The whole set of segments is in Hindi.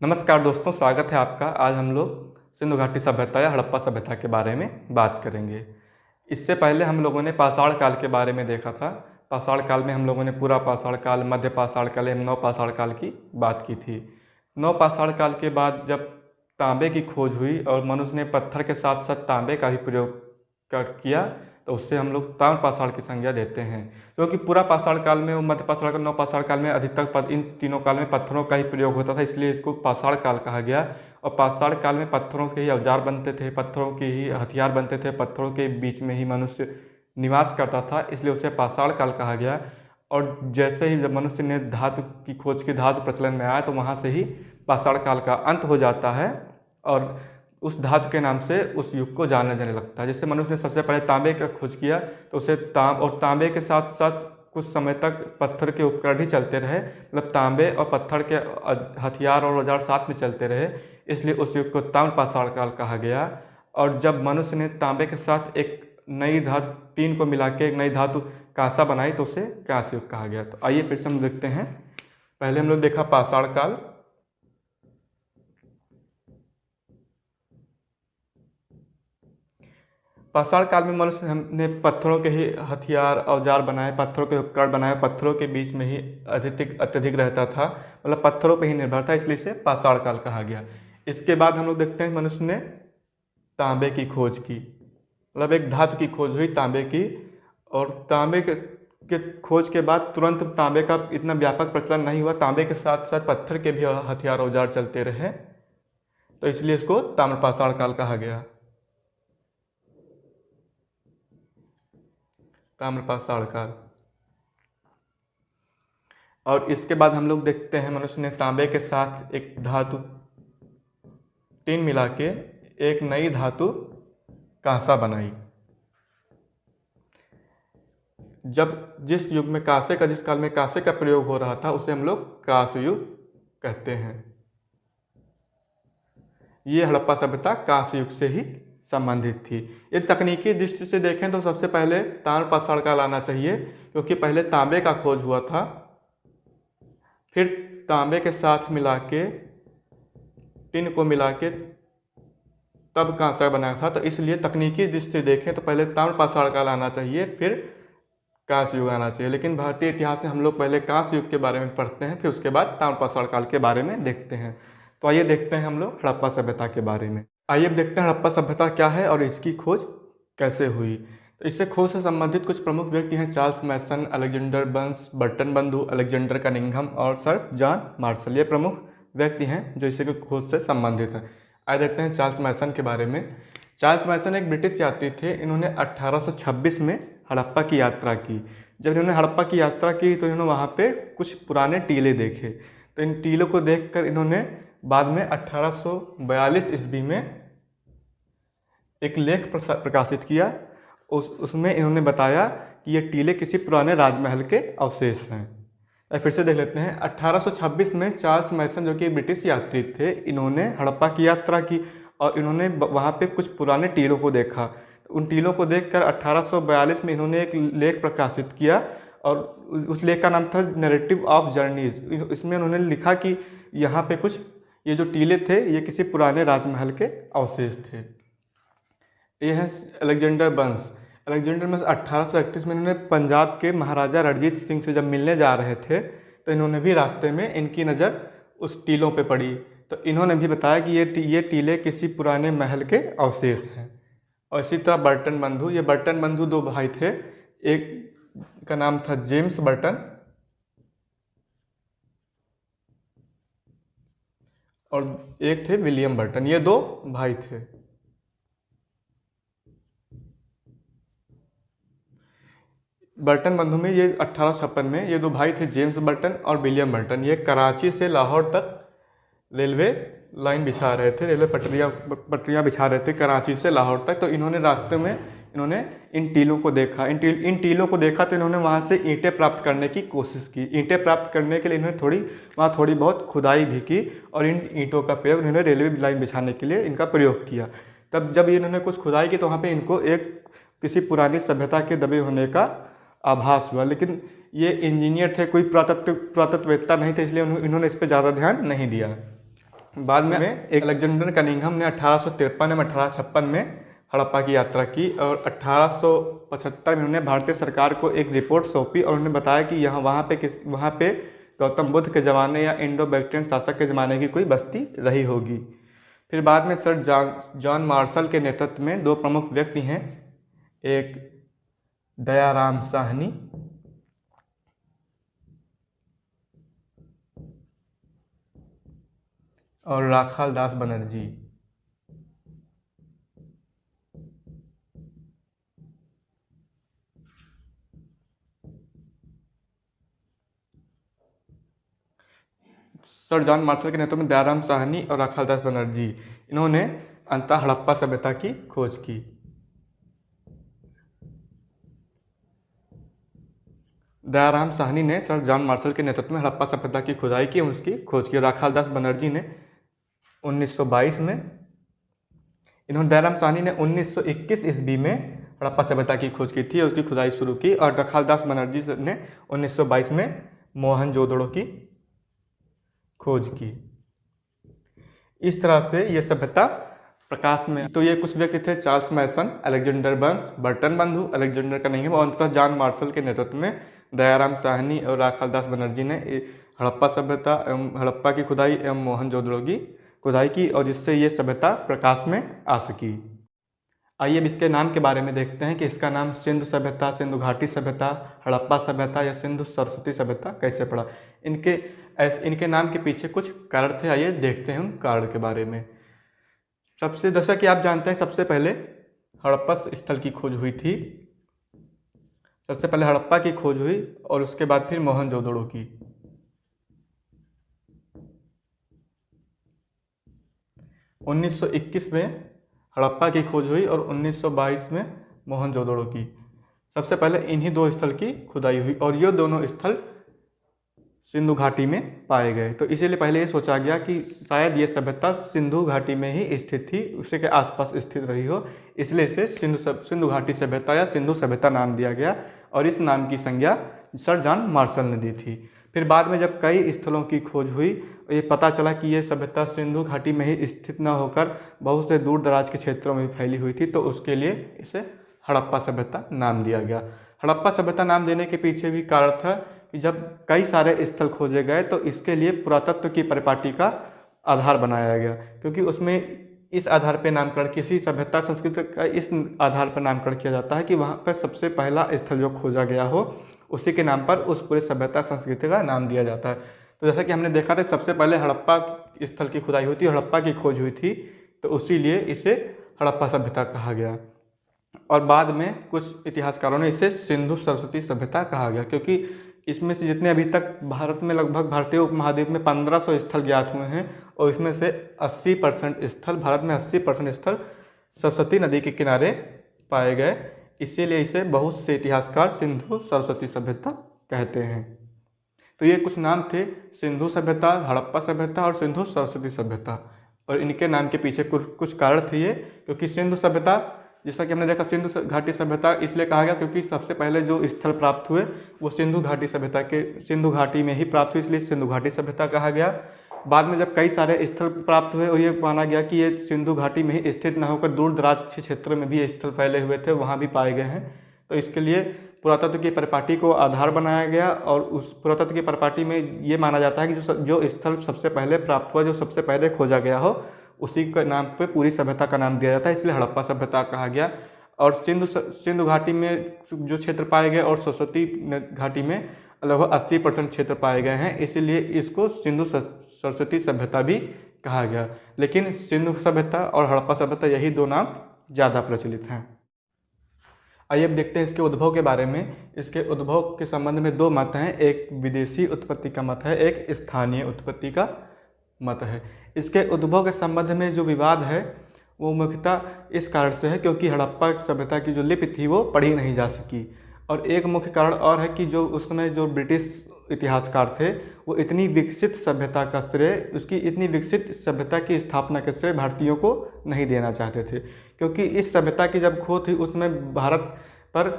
नमस्कार दोस्तों, स्वागत है आपका। आज हम लोग सिंधु घाटी सभ्यता या हड़प्पा सभ्यता के बारे में बात करेंगे। इससे पहले हम लोगों ने पाषाण काल के बारे में देखा था। पाषाण काल में हम लोगों ने पूरा पाषाण काल, मध्य पाषाण काल एवं नव पाषाण काल की बात की थी। नव पाषाण काल के बाद जब तांबे की खोज हुई और मनुष्य ने पत्थर के साथ साथ तांबे का भी प्रयोग किया, तो उससे हम लोग ताम्र पाषाण की संज्ञा देते हैं। क्योंकि पूरा पाषाण काल में, मध्य पाषाण काल, नव पाषाण काल में अधिकतर इन तीनों काल में पत्थरों का ही प्रयोग होता था, इसलिए इसको पाषाण काल कहा गया। और पाषाण काल में पत्थरों के ही औजार बनते थे, पत्थरों के ही हथियार बनते थे, पत्थरों के बीच में ही मनुष्य निवास करता था, इसलिए उसे पाषाण काल कहा गया। और जैसे ही जब मनुष्य ने धातु की खोज की, धातु प्रचलन में आया, तो वहाँ से ही पाषाण काल का अंत हो जाता है और उस धातु के नाम से उस युग को जाने देने लगता है। जैसे मनुष्य ने सबसे पहले तांबे का खोज किया, तो उसे तांबे के साथ साथ कुछ समय तक पत्थर के उपकरण भी चलते रहे, मतलब तांबे और पत्थर के हथियार और औजार साथ में चलते रहे, इसलिए उस युग को ताम्र पाषाण काल कहा गया। और जब मनुष्य ने तांबे के साथ एक नई धातु, तीन को मिला के एक नई धातु कांसा बनाई, तो उसे कांस्य युग कहा गया। तो आइए फिर से हम देखते हैं। पहले हम लोग देखा पाषाण काल। पाषाण काल में मनुष्य ने पत्थरों के ही हथियार औजार बनाए, पत्थरों के उपकरण बनाए, पत्थरों के बीच में ही अत्यधिक रहता था, मतलब पत्थरों पे ही निर्भर था, इसलिए इसे पाषाण काल कहा गया। इसके बाद हम लोग देखते हैं मनुष्य ने तांबे की खोज की, मतलब एक धातु की खोज हुई तांबे की। और तांबे के खोज के बाद तुरंत तांबे का इतना व्यापक प्रचलन नहीं हुआ, तांबे के साथ साथ पत्थर के भी हथियार औजार चलते रहे, तो इसलिए इसको ताम्र पाषाण काल कहा गया। ताम्र पाषाण काल। और इसके बाद हम लोग देखते हैं मनुष्य ने तांबे के साथ एक धातु टीन मिला के एक नई धातु कांसा बनाई। जिस युग में जिस काल में कांसे का प्रयोग हो रहा था, उसे हम लोग कांस्य युग कहते हैं। ये हड़प्पा सभ्यता कांस्य युग से ही संबंधित थी। ये तकनीकी दृष्टि से देखें तो सबसे पहले ताम्र पाषाण काल आना चाहिए, क्योंकि पहले तांबे का खोज हुआ था, फिर तांबे के साथ मिला के टिन को मिला के तब कांसा बनाया था। तो इसलिए तकनीकी दृष्टि से देखें तो पहले ताम्र पाषाण काल आना चाहिए, फिर कांस्य युग आना चाहिए। लेकिन भारतीय इतिहास में हम लोग पहले कांस्य युग के बारे में पढ़ते हैं, फिर उसके बाद ताम्र पाषाण काल के बारे में देखते हैं। तो आइए देखते हैं हम लोग हड़प्पा सभ्यता के बारे में। आइए अब देखते हैं हड़प्पा सभ्यता क्या है और इसकी खोज कैसे हुई। तो इससे खोज से संबंधित कुछ प्रमुख व्यक्ति हैं: चार्ल्स मैसन, अलेक्जेंडर बर्न्स, बर्टन बंधु, अलेक्जेंडर कनिंघम और सर जॉन मार्शल। ये प्रमुख व्यक्ति हैं जो इसकी खोज से संबंधित हैं। आइए देखते हैं चार्ल्स मैसन के बारे में। चार्ल्स मैसन एक ब्रिटिश यात्री थे। इन्होंने 1826 में हड़प्पा की यात्रा की। जब इन्होंने हड़प्पा की यात्रा की तो इन्होंने वहाँ पे कुछ पुराने टीले देखे। तो इन टीलों को देखकर इन्होंने बाद में 1842 ईस्वी में एक लेख प्रकाशित किया। उसमें इन्होंने बताया कि ये टीले किसी पुराने राजमहल के अवशेष हैं। फिर से देख लेते हैं। 1826 में चार्ल्स मैसन, जो कि ब्रिटिश यात्री थे, इन्होंने हड़प्पा की यात्रा की और इन्होंने वहाँ पे कुछ पुराने टीलों को देखा। उन टीलों को देखकर 1842 में इन्होंने एक लेख प्रकाशित किया और उस लेख का नाम था नैरेटिव ऑफ जर्नीज। इसमें उन्होंने लिखा कि यहाँ पे कुछ ये जो टीले थे ये किसी पुराने राजमहल के अवशेष थे। ये है अलेक्जेंडर बर्न्स। अलेक्जेंडर बर्न्स 1831 में इन्होंने पंजाब के महाराजा रणजीत सिंह से जब मिलने जा रहे थे, तो इन्होंने भी रास्ते में इनकी नज़र उस टीलों पे पड़ी। तो इन्होंने भी बताया कि ये टीले किसी पुराने महल के अवशेष हैं। और इसी तरह बर्टन बंधु। ये बर्टन बंधु दो भाई थे, एक का नाम था जेम्स बर्टन और एक थे विलियम बर्टन। ये दो भाई थे। बर्टन बंधु में ये 1856 में ये दो भाई थे, जेम्स बर्टन और विलियम बर्टन। ये कराची से लाहौर तक रेलवे लाइन बिछा रहे थे, रेलवे पटरियाँ बिछा रहे थे कराची से लाहौर तक। तो इन्होंने रास्ते में इन टीलों को देखा। इन टीलों को देखा तो इन्होंने वहाँ से ईंटें प्राप्त करने की कोशिश की। ईंटें प्राप्त करने के लिए इन्होंने वहाँ थोड़ी बहुत खुदाई भी की और इन ईंटों का प्रयोग इन्होंने रेलवे लाइन बिछाने के लिए इनका प्रयोग किया। तब जब इन्होंने कुछ खुदाई की तो वहाँ पर इनको किसी पुरानी सभ्यता के दबे होने का आभास हुआ। लेकिन ये इंजीनियर थे, कोई पुरातत्ववेत्ता नहीं थे, इसलिए इन्होंने इस पर ज़्यादा ध्यान नहीं दिया। बाद में एक अलेक्जेंडर कनिंघम ने 1853 एवं 1856 में हड़प्पा की यात्रा की और 1875 में उन्होंने भारतीय सरकार को एक रिपोर्ट सौंपी और उन्होंने बताया कि वहाँ पे गौतम बुद्ध के ज़माने या इंडो बैक्ट्रियन शासक के ज़माने की कोई बस्ती रही होगी। फिर बाद में सर जॉन मार्शल के नेतृत्व में दो प्रमुख व्यक्ति हैं, एक दयाराम साहनी और Rakhal Das Banerjee. Sir John Marshall के नेतृत्व में दयाराम साहनी और राखाल दास बनर्जी, इन्होंने अंततः हड़प्पा सभ्यता की खोज की। दयाराम साहनी ने सर जॉन मार्शल के नेतृत्व में हड़प्पा सभ्यता की खुदाई की, उसकी खोज की। राखाल दास बनर्जी ने 1922 में, दयाराम साहनी ने 1921 ईस्वी में हड़प्पा सभ्यता की खोज की थी और उसकी खुदाई शुरू की, और राखाल दास बनर्जी ने 1922 में मोहनजोदड़ो की खोज की। इस तरह से ये सभ्यता प्रकाश में। तो ये कुछ व्यक्ति थे, चार्ल्स मैसन, अलेक्जेंडर बर्न्स, बर्टन बंधु, अलेक्जेंडर कनिंघम और अंततः जॉन मार्शल के नेतृत्व में दयाराम साहनी और राखाल दास बनर्जी ने हड़प्पा सभ्यता एवं हड़प्पा की खुदाई एवं मोहनजोदड़ो की खुदाई की और जिससे ये सभ्यता प्रकाश में आ सकी। आइए अब इसके नाम के बारे में देखते हैं कि इसका नाम सिंधु सभ्यता, सिंधु घाटी सभ्यता, हड़प्पा सभ्यता या सिंधु सरस्वती सभ्यता कैसे पड़ा। इनके नाम के पीछे कुछ कारण थे, आइए देखते हैं उन कारण के बारे में। जैसा कि आप जानते हैं, सबसे पहले हड़प्पा स्थल की खोज हुई थी। सबसे पहले हड़प्पा की खोज हुई और उसके बाद फिर मोहनजोदड़ो की। उन्नीस 1921 में हड़प्पा की खोज हुई और 1922 में मोहनजोदड़ो की। सबसे पहले इन्हीं दो स्थल की खुदाई हुई और ये दोनों स्थल सिंधु घाटी में पाए गए। तो इसीलिए पहले ये सोचा गया कि शायद ये सभ्यता सिंधु घाटी में ही स्थित थी, उसी के आसपास स्थित रही हो, इसलिए इसे सिंधु घाटी सभ्यता या सिंधु सभ्यता नाम दिया गया और इस नाम की संज्ञा सर जॉन मार्शल ने दी थी। फिर बाद में जब कई स्थलों की खोज हुई, ये पता चला कि ये सभ्यता सिंधु घाटी में ही स्थित न होकर बहुत से दूर दराज के क्षेत्रों में फैली हुई थी, तो उसके लिए इसे हड़प्पा सभ्यता नाम दिया गया। हड़प्पा सभ्यता नाम देने के पीछे भी कारण था कि जब कई सारे स्थल खोजे गए तो इसके लिए पुरातत्व की परिपाटी का आधार बनाया गया, क्योंकि उसमें इस आधार पर नामकरण, किसी सभ्यता संस्कृति का इस आधार पर नामकरण किया जाता है कि वहाँ पर सबसे पहला स्थल जो खोजा गया हो उसी के नाम पर उस पूरे सभ्यता संस्कृति का नाम दिया जाता है। तो जैसा कि हमने देखा था, सबसे पहले हड़प्पा स्थल की खुदाई हुई थी, हड़प्पा की खोज हुई थी, तो उसी लिए इसे हड़प्पा सभ्यता कहा गया। और बाद में कुछ इतिहासकारों ने इसे सिंधु सरस्वती सभ्यता कहा गया, क्योंकि इसमें से जितने अभी तक भारत में, लगभग भारतीय उपमहाद्वीप में 1500 स्थल ज्ञात हुए हैं और इसमें से 80% स्थल, भारत में 80% स्थल सरस्वती नदी के किनारे पाए गए, इसीलिए इसे बहुत से इतिहासकार सिंधु सरस्वती सभ्यता कहते हैं। तो ये कुछ नाम थे, सिंधु सभ्यता, हड़प्पा सभ्यता और सिंधु सरस्वती सभ्यता, और इनके नाम के पीछे कुछ कारण थे ये, क्योंकि सिंधु सभ्यता, जैसा कि हमने देखा, सिंधु घाटी सभ्यता इसलिए कहा गया क्योंकि सबसे पहले जो स्थल प्राप्त हुए वो सिंधु घाटी में ही प्राप्त हुए, इसलिए सिंधु घाटी सभ्यता कहा गया। बाद में जब कई सारे स्थल प्राप्त हुए और ये माना गया कि ये सिंधु घाटी में ही स्थित न होकर दूर दराज के क्षेत्रों में भी स्थल फैले हुए थे, वहाँ भी पाए गए हैं, तो इसके लिए पुरातत्व की परिपाटी को आधार बनाया गया और उस पुरातत्व की परिपाटी में ये माना जाता है कि जो स्थल सबसे पहले प्राप्त हुआ, जो सबसे पहले खोजा गया हो, उसी के नाम पे पूरी सभ्यता का नाम दिया जाता है, इसलिए हड़प्पा सभ्यता कहा गया। और सिंधु घाटी में जो क्षेत्र पाए गए और सरस्वती घाटी में लगभग 80% क्षेत्र पाए गए हैं, इसीलिए इसको सिंधु सरस्वती सभ्यता भी कहा गया। लेकिन सिंधु सभ्यता और हड़प्पा सभ्यता, यही दो नाम ज़्यादा प्रचलित हैं। आइए अब देखते हैं इसके उद्भव के बारे में। इसके उद्भव के संबंध में दो मत हैं, एक विदेशी उत्पत्ति का मत है, एक स्थानीय उत्पत्ति का मत है। इसके उद्भव के संबंध में जो विवाद है वो मुख्यतः इस कारण से है क्योंकि हड़प्पा सभ्यता की जो लिपि थी वो पढ़ी नहीं जा सकी, और एक मुख्य कारण और है कि जो उस समय जो ब्रिटिश इतिहासकार थे वो इतनी विकसित सभ्यता का श्रेय, उसकी इतनी विकसित सभ्यता की स्थापना का श्रेय भारतीयों को नहीं देना चाहते थे, क्योंकि इस सभ्यता की जब खोज थी उसमें भारत पर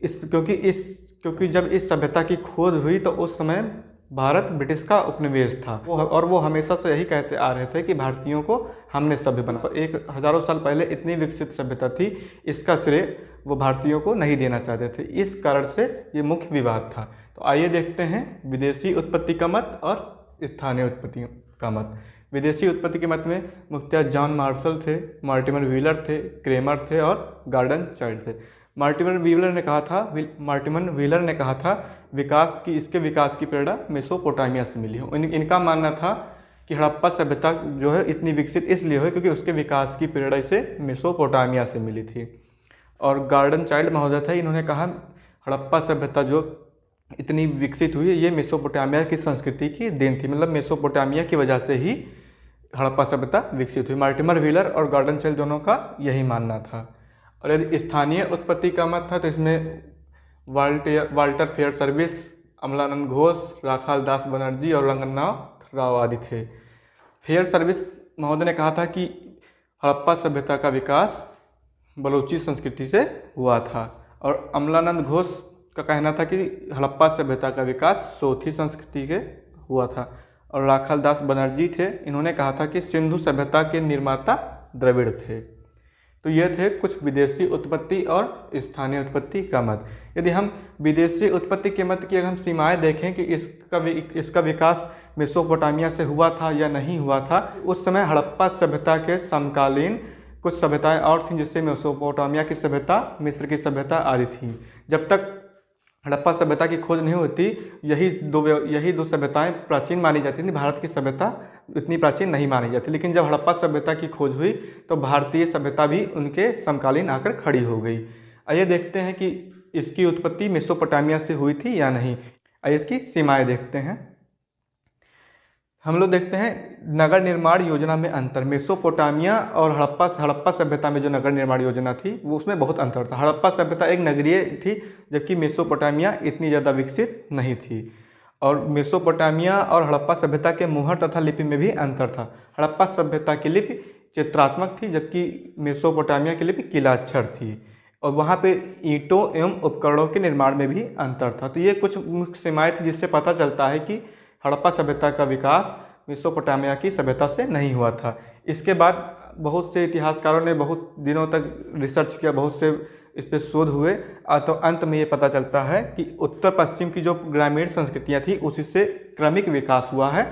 क्योंकि जब इस सभ्यता की खोज हुई तो उस समय भारत ब्रिटिश का उपनिवेश था और वो हमेशा से यही कहते आ रहे थे कि भारतीयों को हमने सभ्य बना। एक हजारों साल पहले इतनी विकसित सभ्यता थी, इसका श्रेय वो भारतीयों को नहीं देना चाहते थे। इस कारण से ये मुख्य विवाद था। तो आइए देखते हैं विदेशी उत्पत्ति का मत और स्थानीय उत्पत्ति का मत। विदेशी उत्पत्ति के मत में मुख्यतः जॉन मार्शल थे, मॉर्टिमर व्हीलर थे, क्रेमर थे और गॉर्डन चाइल्ड थे। मॉर्टिमर व्हीलर ने कहा था इसके विकास की प्रेरणा मेसोपोटामिया से मिली हो। इनका मानना था कि हड़प्पा सभ्यता जो है इतनी विकसित इसलिए हुई क्योंकि उसके विकास की प्रेरणा इसे मेसोपोटामिया से मिली थी। और गॉर्डन चाइल्ड महोदय थे, इन्होंने कहा हड़प्पा सभ्यता जो इतनी विकसित हुई ये मेसोपोटामिया की संस्कृति की देन थी, मतलब मेसोपोटामिया की वजह से ही हड़प्पा सभ्यता विकसित हुई। मॉर्टिमर व्हीलर और गॉर्डन चाइल्ड दोनों का यही मानना था। और यदि स्थानीय उत्पत्ति का मत था तो इसमें Walter Fairservis, Amalananda Ghosh, Rakhal Das Banerji और रंगनाथ राव आदि थे। फेयर सर्विस महोदय ने कहा था कि हड़प्पा सभ्यता का विकास बलोची संस्कृति से हुआ था और अमलानंद घोष का कहना था कि हड़प्पा सभ्यता का विकास सोथी संस्कृति के हुआ था। और राखाल दास बनर्जी थे, इन्होंने कहा था कि सिंधु सभ्यता के निर्माता द्रविड़ थे। तो ये थे कुछ विदेशी उत्पत्ति और स्थानीय उत्पत्ति का मत। यदि हम विदेशी उत्पत्ति के मत की अगर हम सीमाएं देखें कि इसका विकास मेसोपोटामिया से हुआ था या नहीं हुआ था, उस समय हड़प्पा सभ्यता के समकालीन कुछ सभ्यताएं और थीं, जिससे मेसोपोटामिया की सभ्यता, मिस्र की सभ्यता आ रही थी। जब तक हड़प्पा सभ्यता की खोज नहीं होती, यही दो सभ्यताएं प्राचीन मानी जाती थी। भारत की सभ्यता इतनी प्राचीन नहीं मानी जाती, लेकिन जब हड़प्पा सभ्यता की खोज हुई तो भारतीय सभ्यता भी उनके समकालीन आकर खड़ी हो गई। आइए देखते हैं कि इसकी उत्पत्ति मेसोपोटामिया से हुई थी या नहीं। आइए इसकी सीमाएं देखते हैं। हम लोग देखते हैं नगर निर्माण योजना में अंतर। मेसोपोटामिया और हड़प्पा सभ्यता में जो नगर निर्माण योजना थी वो उसमें बहुत अंतर था। हड़प्पा सभ्यता एक नगरीय थी जबकि मेसोपोटामिया इतनी ज़्यादा विकसित नहीं थी। और मेसोपोटामिया और हड़प्पा सभ्यता के मुहर तथा लिपि में भी अंतर था। हड़प्पा सभ्यता की लिपि चित्रात्मक थी जबकि मेसोपोटामिया की लिपि किलाक्षर थी और वहाँ पे ईंटों एवं उपकरणों के निर्माण में भी अंतर था। तो ये कुछ मुख्य सीमाएं थी जिससे पता चलता है कि हड़प्पा सभ्यता का विकास मेसोपोटामिया की सभ्यता से नहीं हुआ था। इसके बाद बहुत से इतिहासकारों ने बहुत दिनों तक रिसर्च किया, बहुत से इस पर शोध हुए, तो अंत में ये पता चलता है कि उत्तर पश्चिम की जो ग्रामीण संस्कृतियाँ थी उसी से क्रमिक विकास हुआ है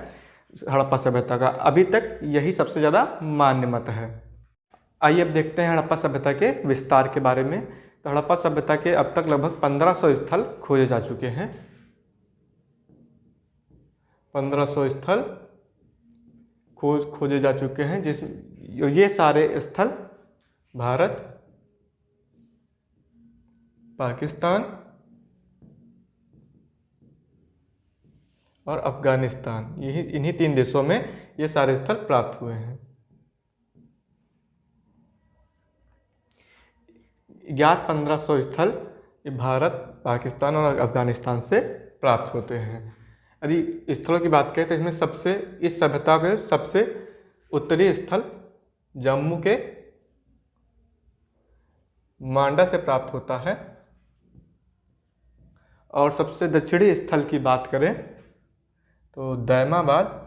हड़प्पा सभ्यता का। अभी तक यही सबसे ज़्यादा मान्य मत है। आइए अब देखते हैं हड़प्पा सभ्यता के विस्तार के बारे में। तो हड़प्पा सभ्यता के अब तक लगभग 1500 स्थल खोजे जा चुके हैं। 1500 स्थल खोजे जा चुके हैं, जिसमें ये सारे स्थल भारत, पाकिस्तान और अफगानिस्तान, इन्हीं 3 देशों में ये सारे स्थल प्राप्त हुए हैं। ज्ञात 1500 स्थल भारत, पाकिस्तान और अफगानिस्तान से प्राप्त होते हैं। यदि स्थलों की बात करें तो इसमें इस सभ्यता के सबसे उत्तरी स्थल जम्मू के मांडा से प्राप्त होता है और सबसे दक्षिणी स्थल की बात करें तो दैमाबाद,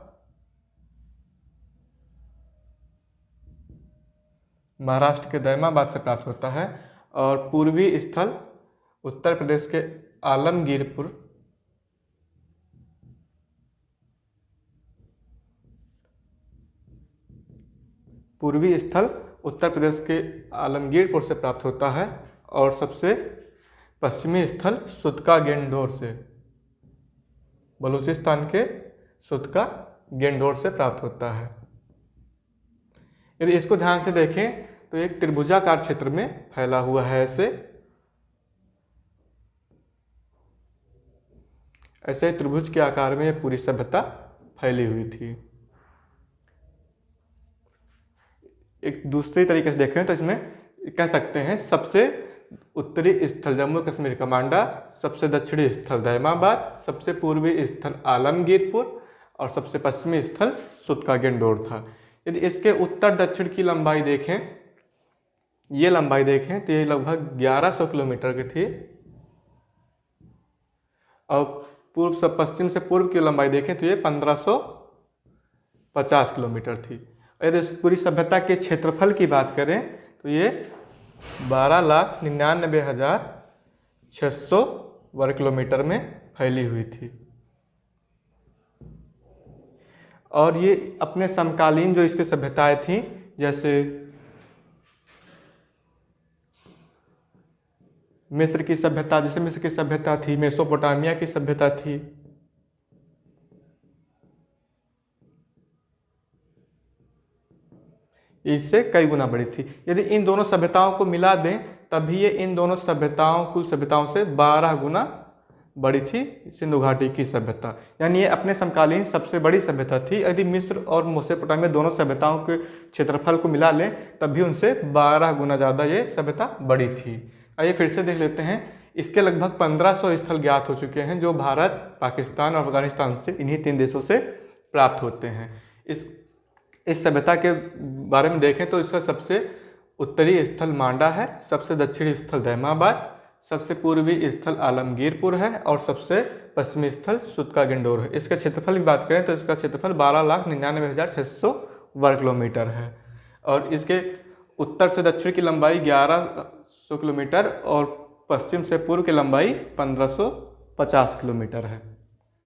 महाराष्ट्र के दैमाबाद से प्राप्त होता है। और पूर्वी स्थल उत्तर प्रदेश के आलमगीरपुर, पूर्वी स्थल उत्तर प्रदेश के आलमगीरपुर से प्राप्त होता है। और सबसे पश्चिमी स्थल सुतका गेंडोर से, बलूचिस्तान के सुतका गेंडोर से प्राप्त होता है। यदि इसको ध्यान से देखें तो एक त्रिभुजाकार क्षेत्र में फैला हुआ है। ऐसे त्रिभुज के आकार में पूरी सभ्यता फैली हुई थी। एक दूसरे तरीके से देखें तो इसमें कह सकते हैं सबसे उत्तरी स्थल जम्मू कश्मीर का मांडा, सबसे दक्षिणी स्थल दैमाबाद, सबसे पूर्वी स्थल आलमगीरपुर और सबसे पश्चिमी स्थल सुतका गेंडोर था। यदि इसके उत्तर दक्षिण की लंबाई देखें, ये लंबाई देखें तो ये लगभग 1100 किलोमीटर की थी। और पूर्व से पश्चिम से पूर्व की लंबाई देखें तो ये 1550 किलोमीटर थी। यदि इस पूरी सभ्यता के क्षेत्रफल की बात करें तो ये 12,99,600 वर्ग किलोमीटर में फैली हुई थी। और ये अपने समकालीन जो इसकी सभ्यताएं थीं, जैसे मिस्र की सभ्यता, जैसे मिस्र की सभ्यता थी, मेसोपोटामिया की सभ्यता थी, इससे कई गुना बड़ी थी। यदि इन दोनों सभ्यताओं को मिला दें तभी ये इन दोनों सभ्यताओं कुल सभ्यताओं से 12 गुना बड़ी थी सिंधु घाटी की सभ्यता, यानी ये अपने समकालीन सबसे बड़ी सभ्यता थी। यदि मिस्र और मेसोपोटामिया दोनों सभ्यताओं के क्षेत्रफल को मिला लें तब भी उनसे 12 गुना ज़्यादा ये सभ्यता बड़ी थी। आइए फिर से देख लेते हैं। इसके लगभग 1500 स्थल ज्ञात हो चुके हैं जो भारत, पाकिस्तान और अफगानिस्तान से, इन्हीं 3 देशों से प्राप्त होते हैं। इस सभ्यता के बारे में देखें तो इसका सबसे उत्तरी स्थल मांडा है, सबसे दक्षिणी स्थल दैमाबाद, सबसे पूर्वी स्थल आलमगीरपुर है और सबसे पश्चिमी स्थल सुतका गिंडोर है। इसका क्षेत्रफल की बात करें तो इसका क्षेत्रफल 12,99,600 वर्ग किलोमीटर है और इसके उत्तर से दक्षिण की लंबाई 1100 किलोमीटर और पश्चिम से पूर्व की लंबाई 1550 किलोमीटर है।